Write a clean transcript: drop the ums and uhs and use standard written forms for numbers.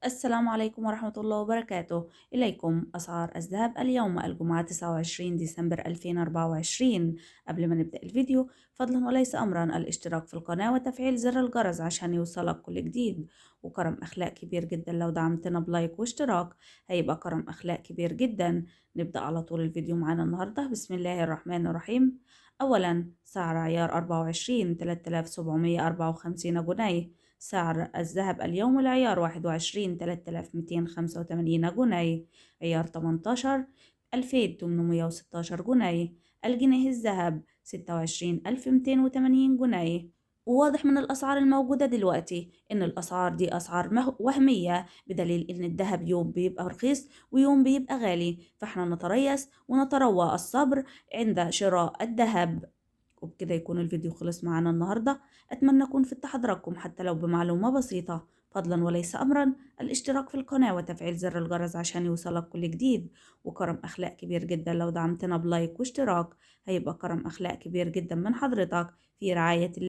السلام عليكم ورحمة الله وبركاته. إليكم أسعار الذهب اليوم الجمعة 29 ديسمبر 2024. قبل ما نبدأ الفيديو فضلا وليس أمرا الاشتراك في القناة وتفعيل زر الجرس عشان يوصلك كل جديد، وكرم أخلاق كبير جدا لو دعمتنا بلايك واشتراك، هيبقى كرم أخلاق كبير جدا. نبدأ على طول الفيديو معانا النهاردة. بسم الله الرحمن الرحيم. أولا سعر عيار 24 3754 جنيه. سعر الذهب اليوم العيار 21 3285 جنيه. عيار 18 2816 جنيه. الجنيه الذهب 26280 جنيه. وواضح من الأسعار الموجودة دلوقتي إن الأسعار دي أسعار وهمية، بدليل إن الذهب يوم بيبقى رخيص ويوم بيبقى غالي، فإحنا نتريث ونتروى الصبر عند شراء الذهب. وبكده يكون الفيديو خلص معانا النهاردة. أتمنى أكون فدت حضراتكم حتى لو بمعلومة بسيطة. فضلا وليس أمرا الاشتراك في القناة وتفعيل زر الجرس عشان يوصلك كل جديد، وكرم أخلاق كبير جدا لو دعمتنا بلايك واشتراك، هيبقى كرم أخلاق كبير جدا من حضرتك في رعاية الله.